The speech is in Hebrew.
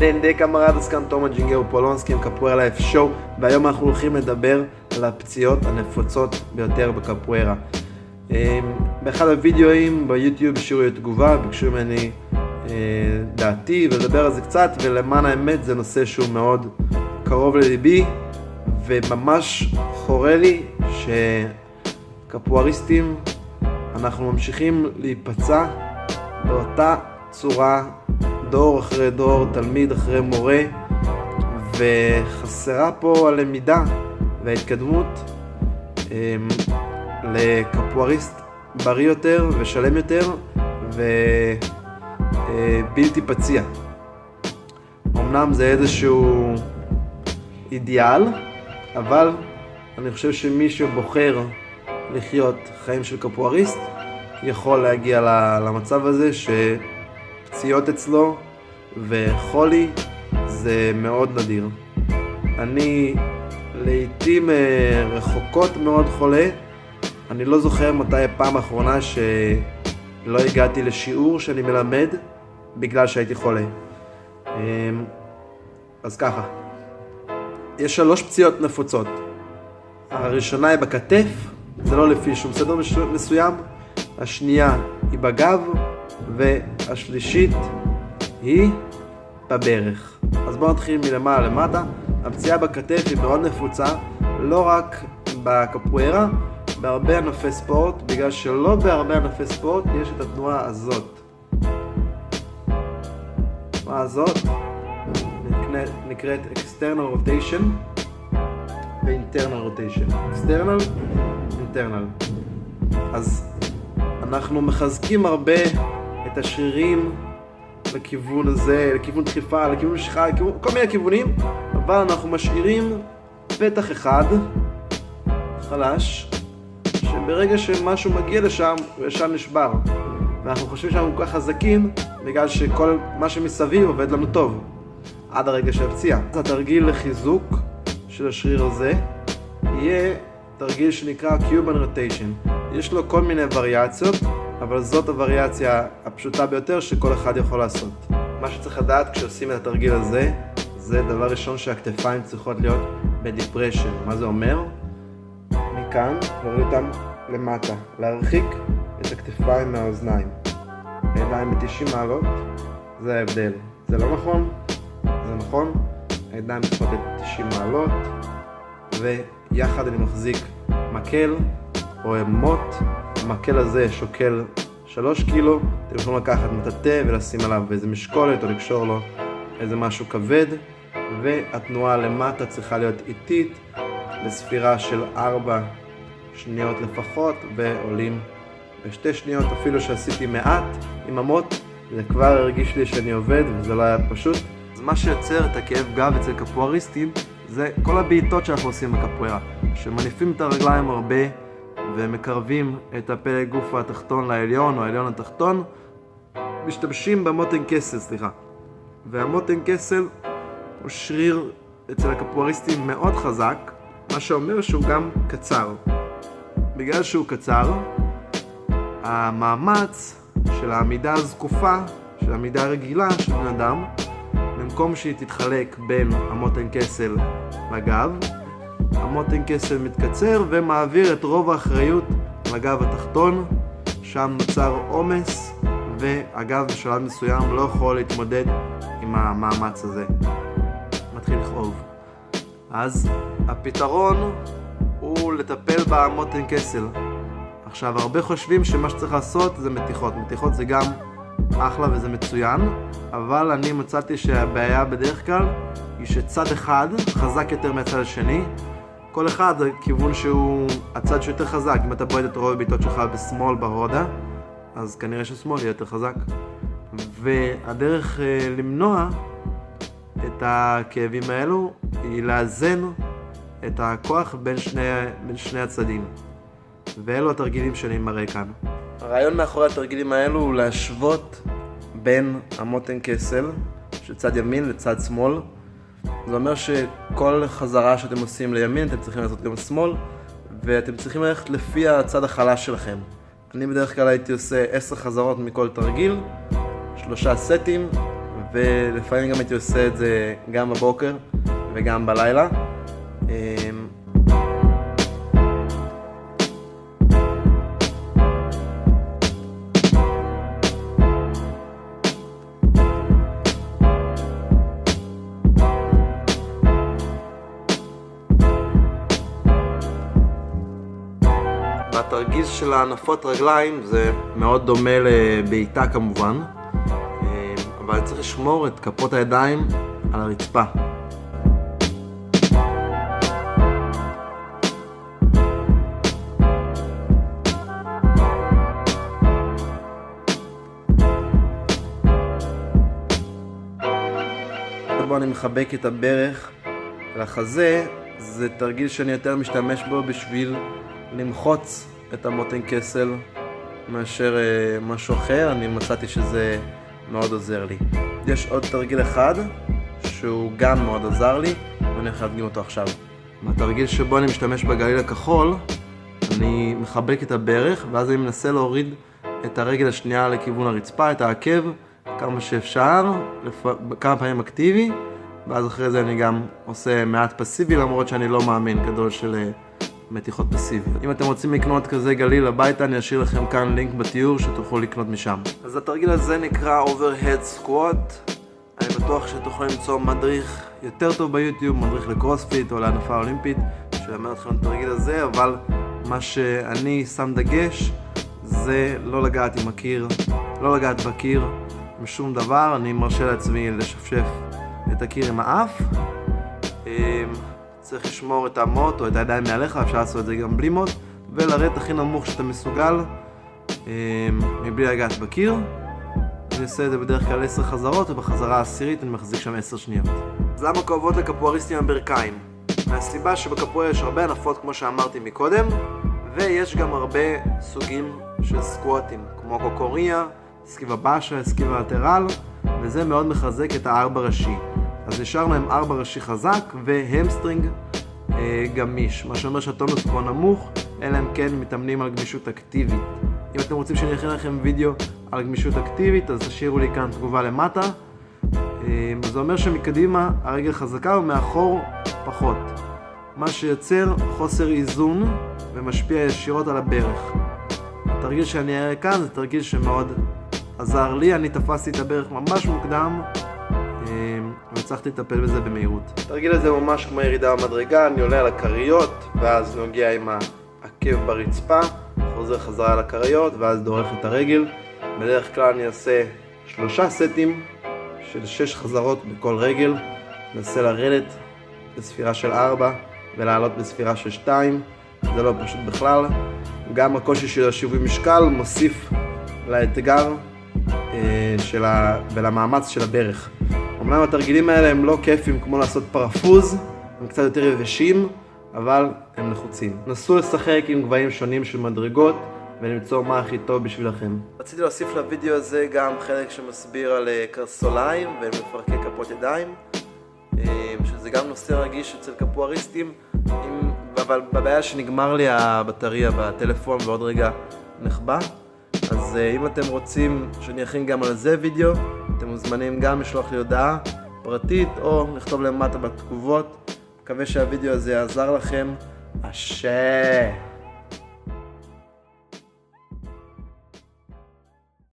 Dende camaradas, כאן תומר ג'ינגרו פולונסקי עם קפוארה לייב שואו, והיום אנחנו הולכים לדבר על הפציעות הנפוצות ביותר בקפוארה. באחד הוידאוים ביוטיוב השאירו תגובה, ביקשו ממני דעתי ולדבר על זה קצת, ולמען האמת זה נושא שהוא מאוד קרוב לליבי, וממש חורה לי שקפואריסטים אנחנו ממשיכים להיפצע באותה צורה, דור אחרי דור, תלמיד אחרי מורה, וחסרה פה הלמידה וההתקדמות לקפואריסט בריא יותר ושלם יותר ובלתי פציע. אמנם זה איזשהו אידיאל, אבל אני חושב שמי שבוחר לחיות חיים של קפואריסט יכול להגיע למצב הזה שפציעות אצלו וחולי זה מאוד נדיר. אני לעתים רחוקות מאוד חולה. אני לא זוכר מתי הפעם האחרונה שלא הגעתי לשיעור שאני מלמד בגלל שהייתי חולה. אז ככה, יש 3 פציעות נפוצות. הראשונה היא בכתף, זה לא לפי שום סדר מסוים. השנייה היא בגב, והשלישית היא בברך. אז בואו נתחיל מלמעלה למטה. הפציעה בכתף היא מאוד נפוצה, לא רק בקפוארה, בהרבה ענפי ספורט, בגלל שלא בהרבה ענפי ספורט יש את התנועה הזאת. התנועה הזאת נקראת external rotation ו-internal rotation. external, internal. אז אנחנו מחזקים הרבה את השרירים לכיוון הזה, לכיוון דחיפה, לכיוון משיכה, כל מיני כיוונים, אבל אנחנו משאירים פתח אחד חלש, שברגע שמשהו מגיע לשם, הוא ישר נשבר. ואנחנו חושבים שאנחנו כל כך חזקים, בגלל שכל מה שמסביב עובד לנו טוב, עד הרגע של הפציעה. אז התרגיל לחיזוק של השריר הזה, יהיה תרגיל שנקרא Cuban Rotation. יש לו כל מיני וריאציות, אבל זאת הווריאציה הפשוטה ביותר שכל אחד יכול לעשות. מה שצריך לדעת כשעושים את התרגיל הזה, זה דבר ראשון שהכתפיים צריכות להיות בדיפרשן. מה זה אומר? מכאן נוריד אותם למטה, להרחיק את הכתפיים מהאוזניים. הידיים ב-90 מעלות, זה ההבדל. זה לא נכון? זה נכון. הידיים צריכות ב-90 מעלות, ויחד אני מחזיק מקל או מוט. המקל הזה שוקל 3 קילו. אתם יכולים לקחת מטאטא ולשים עליו איזה משקולת או לקשור לו איזה משהו כבד, והתנועה למטה צריכה להיות איטית בספירה של 4 שניות לפחות, ועולים ב2 שניות. אפילו שעשיתי מעט עם המוט זה כבר הרגיש לי שאני עובד וזה לא היה פשוט. אז מה שיוצר את הכאב גב אצל קפואריסטים זה כל הבעיטות שאנחנו עושים בקפוארה, שמניפים את הרגליים הרבה ומקרבים את הפלג גוף התחתון לעליון או העליון התחתון, משתמשים במוטן קסל, והמוטן קסל הוא שריר אצל הקפואריסטים מאוד חזק, מה שאומר שהוא גם קצר. בגלל שהוא קצר, המאמץ של העמידה הזקופה, של העמידה הרגילה של בן אדם, במקום שהיא תתחלק בין המוטן קסל לגב, המוטן קסל מתקצר ומעביר את רוב האחריות לגב התחתון, שם נוצר עומס, והגב בשלב מסוים לא יכול להתמודד עם המאמץ הזה. מתחיל לכאוב. אז הפתרון הוא לטפל במוטן קסל. עכשיו, הרבה חושבים שמה שצריך לעשות זה מתיחות. מתיחות זה גם אחלה וזה מצוין, אבל אני מצאתי שהבעיה בדרך כלל היא שצד אחד חזק יותר מהצד השני. כל אחד זה כיוון שהוא הצד שיותר חזק. אם אתה בועט את רוב הבעיטות שלך בשמאל בהורדה, אז כנראה ששמאל יהיה יותר חזק. והדרך למנוע את הכאבים האלו היא לאזן את הכוח בין שני הצדדים. ואלו התרגילים שאני מראה כאן. הרעיון מאחורי התרגילים האלו הוא להשוות בין המוטן קסל של צד ימין לצד שמאל. זה אומר שכל חזרה שאתם עושים לימין אתם צריכים לעשות גם שמאל, ואתם צריכים ללכת לפי הצד החלש שלכם. אני בדרך כלל הייתי עושה 10 חזרות מכל תרגיל, 3 סטים, ולפעמים גם הייתי עושה את זה גם בבוקר וגם בלילה. התרגיל של הענפות רגליים זה מאוד דומה לבעיטה כמובן, אבל צריך לשמור את כפות הידיים על הרצפה. בו אני מחבק את הברך לחזה. זה תרגיל שאני יותר משתמש בו בשביל למחוץ את המותן כסל מאשר משהו אחר. אני מצאתי שזה מאוד עוזר לי. יש עוד תרגיל אחד שהוא גם מאוד עזר לי ואני הולך להדגים אותו עכשיו. בתרגיל שבו אני משתמש בגליל הכחול אני מחבק את הברך ואז אני מנסה להוריד את הרגל השנייה לכיוון הרצפה, את העקב, כמה שאפשר, כמה פעמים אקטיבי, ואז אחרי זה אני גם עושה מעט פסיבי, למרות שאני לא מאמין גדול של מתיחות פסיביות. אם אתם רוצים לקנות כזה גליל הביתה, אני אשאיר לכם כאן לינק בתיאור שתוכלו לקנות משם. אז התרגיל הזה נקרא Overhead Squat. אני בטוח שתוכלו למצוא מדריך יותר טוב ביוטיוב, מדריך לקרוספיט או לענפה אולימפית, שלמד אתכם את התרגיל הזה, אבל מה שאני שם דגש זה לא לגעת עם הקיר, לא לגעת בקיר משום דבר. אני מרשה לעצמי לשפשף את הקיר עם האף. צריך לשמור את המוט או את הידיים מעליך, אפשר לעשות את זה גם בלי מוט, ולרדת הכי נמוך שאתה מסוגל מבלי לגעת בקיר. אני עושה את זה בדרך כלל 10 חזרות, ובחזרה העשירית אני מחזיק שם 10 שניות. אז למה כואבות לקפואריסטים הברכיים? מהסיבה שבקפואר יש הרבה ענפות כמו שאמרתי מקודם, ויש גם הרבה סוגים של סקווטים, כמו קוקוריה, סקיבה באשה, סקיבה לטרל, וזה מאוד מחזק את הארבע ראשי. אז נשאר להם 4 ראשי חזק והמסטרינג גמיש, מה שאומר שהטונוס פה נמוך, אלא הם כן מתאמנים על גמישות אקטיבית. אם אתם רוצים שאני אכין לכם וידאו על גמישות אקטיבית, אז תשאירו לי כאן תגובה למטה. זה אומר שמקדימה הרגל חזקה ומאחור פחות, מה שיוצר חוסר איזון ומשפיע ישירות על הברך. התרגיל שאני אראה כאן זה תרגיל שמאוד עזר לי. אני תפסתי את הברך ממש מוקדם והצלחתי לטפל בזה במהירות. התרגיל הזה ממש כמו ירידה במדרגה. אני עולה על הכריות ואז נוגע עם העקב ברצפה, חוזר חזרה על הכריות ואז דורך את הרגל. בדרך כלל אני אעשה 3 סטים של 6 חזרות בכל רגל. ננסה לרדת בספירה של 4 ולעלות בספירה של 2. זה לא פשוט בכלל. גם הקושי של השיווי משקל מוסיף לאתגר ולמאמץ של הברך. אמנם התרגילים האלה הם לא כיפים כמו לעשות פרפוז, הם קצת יותר יבשים, אבל הם נחוצים. נסו לשחק עם גבהים שונים של מדרגות ולמצוא מה הכי טוב בשבילכם. רציתי להוסיף לוידאו הזה גם חלק שמסביר על קרסוליים ומפרקי כפות ידיים, שזה גם נושא רגיש אצל קפואריסטים, אבל בבעיה שנגמר לי הבטריה בטלפון ועוד רגע נחבא. אז אם אתם רוצים שאני אכין גם על זה וידאו, אתם מוזמנים גם לשלוח לי הודעה פרטית או לכתוב למטה בתגובות. מקווה שהוידאו הזה יעזר לכם. אשרי.